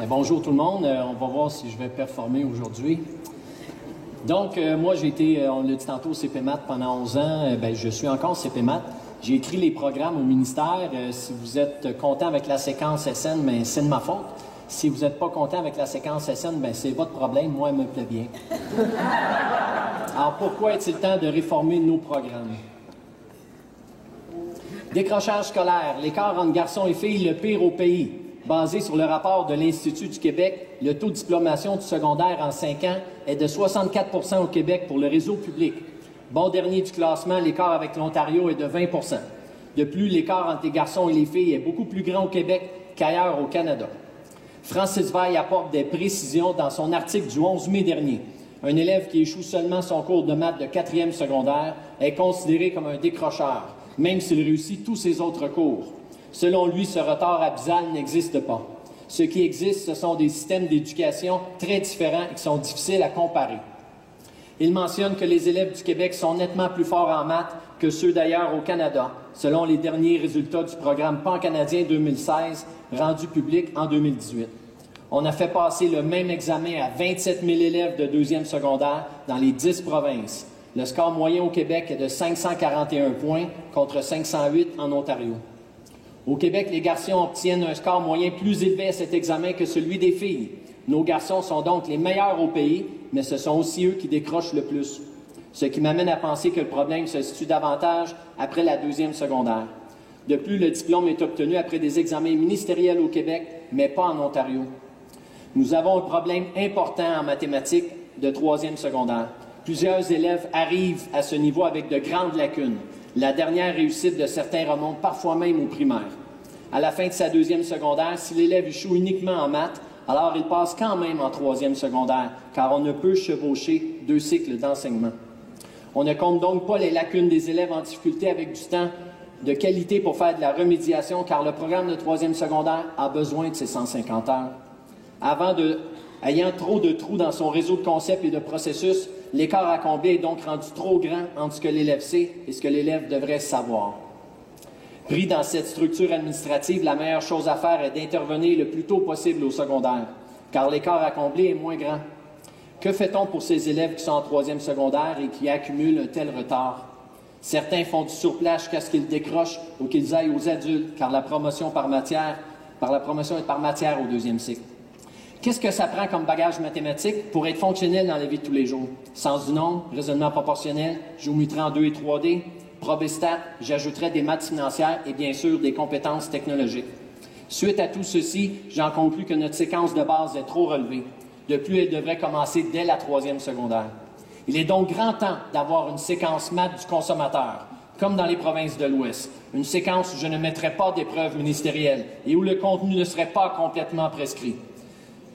Bonjour tout le monde. On va voir si je vais performer aujourd'hui. Donc, moi, j'ai été, on l'a dit tantôt, CPMAT pendant 11 ans. Je suis encore CPMAT. J'ai écrit les programmes au ministère. Si vous êtes content avec la séquence SN, c'est de ma faute. Si vous n'êtes pas content avec la séquence SN, c'est votre problème. Moi, elle me plaît bien. Alors, pourquoi est-il temps de réformer nos programmes? Décrochage scolaire. L'écart entre garçons et filles, le pire au pays. Basé sur le rapport de l'Institut du Québec, le taux de diplomation du secondaire en 5 ans est de 64 % au Québec pour le réseau public. Bon dernier du classement, l'écart avec l'Ontario est de 20 %. De plus, l'écart entre les garçons et les filles est beaucoup plus grand au Québec qu'ailleurs au Canada. Francis Veil apporte des précisions dans son article du 11 mai dernier. Un élève qui échoue seulement son cours de maths de 4e secondaire est considéré comme un décrocheur, même s'il réussit tous ses autres cours. Selon lui, ce retard abyssal n'existe pas. Ce qui existe, ce sont des systèmes d'éducation très différents et qui sont difficiles à comparer. Il mentionne que les élèves du Québec sont nettement plus forts en maths que ceux d'ailleurs au Canada, selon les derniers résultats du programme pan-canadien 2016, rendu public en 2018. On a fait passer le même examen à 27 000 élèves de 2e secondaire dans les 10 provinces. Le score moyen au Québec est de 541 points contre 508 en Ontario. Au Québec, les garçons obtiennent un score moyen plus élevé à cet examen que celui des filles. Nos garçons sont donc les meilleurs au pays, mais ce sont aussi eux qui décrochent le plus. Ce qui m'amène à penser que le problème se situe davantage après la 2e secondaire. De plus, le diplôme est obtenu après des examens ministériels au Québec, mais pas en Ontario. Nous avons un problème important en mathématiques de 3e secondaire. Plusieurs élèves arrivent à ce niveau avec de grandes lacunes. La dernière réussite de certains remonte parfois même au primaire. À la fin de sa 2e secondaire, si l'élève échoue uniquement en maths, alors il passe quand même en 3e secondaire, car on ne peut chevaucher 2 cycles d'enseignement. On ne compte donc pas les lacunes des élèves en difficulté avec du temps de qualité pour faire de la remédiation, car le programme de 3e secondaire a besoin de ces 150 heures. Ayant trop de trous dans son réseau de concepts et de processus, l'écart à combler est donc rendu trop grand entre ce que l'élève sait et ce que l'élève devrait savoir. Pris dans cette structure administrative, la meilleure chose à faire est d'intervenir le plus tôt possible au secondaire, car l'écart à combler est moins grand. Que fait-on pour ces élèves qui sont en 3e secondaire et qui accumulent un tel retard? Certains font du surplace jusqu'à ce qu'ils décrochent ou qu'ils aillent aux adultes, car la promotion est par matière au 2e cycle. Qu'est-ce que ça prend comme bagage mathématique pour être fonctionnel dans la vie de tous les jours? Sens du nombre, raisonnement proportionnel, géométrie en 2 et 3D, probestat, j'ajouterais des maths financières et bien sûr des compétences technologiques. Suite à tout ceci, j'en conclus que notre séquence de base est trop relevée. De plus, elle devrait commencer dès la 3e secondaire. Il est donc grand temps d'avoir une séquence maths du consommateur, comme dans les provinces de l'Ouest. Une séquence où je ne mettrai pas d'épreuves ministérielles et où le contenu ne serait pas complètement prescrit.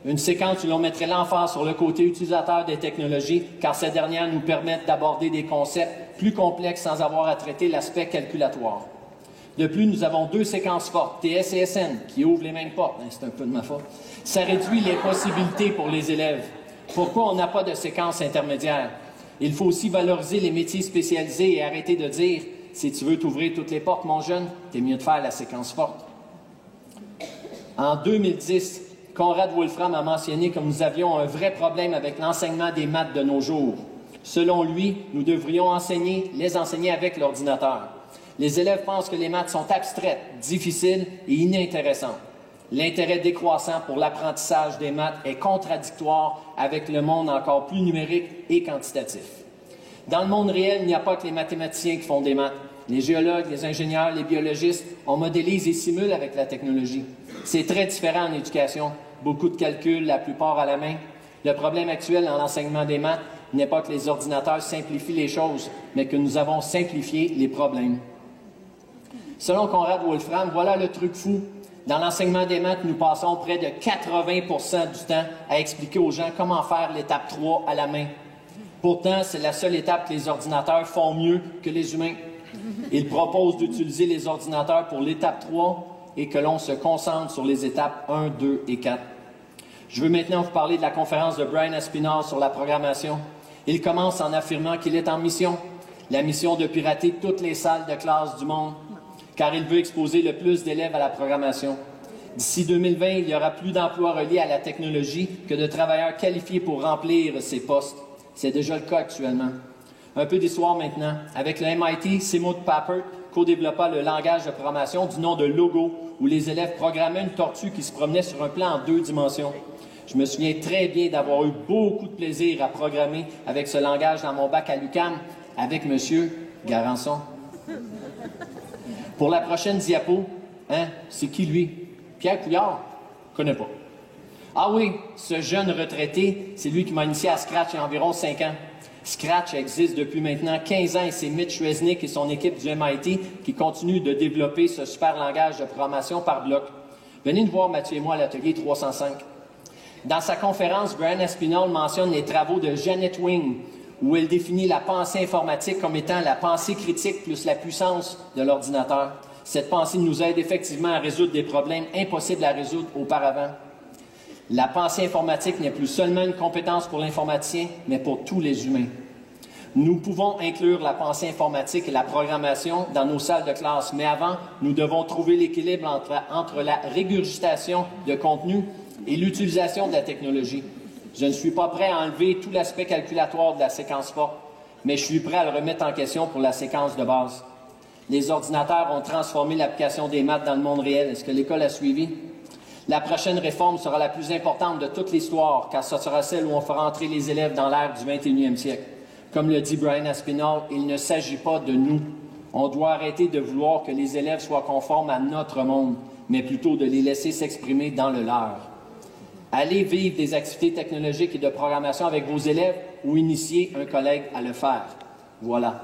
Une séquence où l'on mettrait l'emphase sur le côté utilisateur des technologies, car ces dernières nous permettent d'aborder des concepts plus complexes sans avoir à traiter l'aspect calculatoire. De plus, nous avons 2 séquences fortes, TS et SN, qui ouvrent les mêmes portes. C'est un peu de ma faute. Ça réduit les possibilités pour les élèves. Pourquoi on n'a pas de séquence intermédiaire? Il faut aussi valoriser les métiers spécialisés et arrêter de dire « si tu veux t'ouvrir toutes les portes, mon jeune, t'es mieux de faire la séquence forte ». En 2010, Conrad Wolfram a mentionné que nous avions un vrai problème avec l'enseignement des maths de nos jours. Selon lui, nous devrions les enseigner avec l'ordinateur. Les élèves pensent que les maths sont abstraites, difficiles et inintéressantes. L'intérêt décroissant pour l'apprentissage des maths est contradictoire avec le monde encore plus numérique et quantitatif. Dans le monde réel, il n'y a pas que les mathématiciens qui font des maths. Les géologues, les ingénieurs, les biologistes, on modélise et simule avec la technologie. C'est très différent en éducation. Beaucoup de calculs, la plupart à la main. Le problème actuel dans l'enseignement des maths n'est pas que les ordinateurs simplifient les choses, mais que nous avons simplifié les problèmes. Selon Conrad Wolfram, voilà le truc fou. Dans l'enseignement des maths, nous passons près de 80 % du temps à expliquer aux gens comment faire l'étape 3 à la main. Pourtant, c'est la seule étape que les ordinateurs font mieux que les humains. Il propose d'utiliser les ordinateurs pour l'étape 3 et que l'on se concentre sur les étapes 1, 2 et 4. Je veux maintenant vous parler de la conférence de Brian Espinal sur la programmation. Il commence en affirmant qu'il est en mission, la mission de pirater toutes les salles de classe du monde, car il veut exposer le plus d'élèves à la programmation. D'ici 2020, il y aura plus d'emplois reliés à la technologie que de travailleurs qualifiés pour remplir ces postes. C'est déjà le cas actuellement. Un peu d'histoire maintenant. Avec le MIT, Seymour Papert co-développa le langage de programmation du nom de Logo, où les élèves programmaient une tortue qui se promenait sur un plan en 2 dimensions. Je me souviens très bien d'avoir eu beaucoup de plaisir à programmer avec ce langage dans mon bac à l'UQAM avec M. Garançon. Pour la prochaine diapo, c'est qui lui? Pierre Couillard? Je connais pas. Ah oui, ce jeune retraité, c'est lui qui m'a initié à Scratch il y a environ 5 ans. Scratch existe depuis maintenant 15 ans et c'est Mitch Resnick et son équipe du MIT qui continuent de développer ce super langage de programmation par bloc. Venez nous voir, Mathieu et moi, à l'atelier 305. Dans sa conférence, Brian Aspinall mentionne les travaux de Janet Wing, où elle définit la pensée informatique comme étant la pensée critique plus la puissance de l'ordinateur. Cette pensée nous aide effectivement à résoudre des problèmes impossibles à résoudre auparavant. La pensée informatique n'est plus seulement une compétence pour l'informaticien, mais pour tous les humains. Nous pouvons inclure la pensée informatique et la programmation dans nos salles de classe, mais avant, nous devons trouver l'équilibre entre la régurgitation de contenu et l'utilisation de la technologie. Je ne suis pas prêt à enlever tout l'aspect calculatoire de la séquence forte, mais je suis prêt à le remettre en question pour la séquence de base. Les ordinateurs ont transformé l'application des maths dans le monde réel. Est-ce que l'école a suivi? La prochaine réforme sera la plus importante de toute l'histoire, car ce sera celle où on fera entrer les élèves dans l'ère du 21e siècle. Comme le dit Brian Aspinall, il ne s'agit pas de nous. On doit arrêter de vouloir que les élèves soient conformes à notre monde, mais plutôt de les laisser s'exprimer dans le leur. Allez vivre des activités technologiques et de programmation avec vos élèves ou initier un collègue à le faire. Voilà.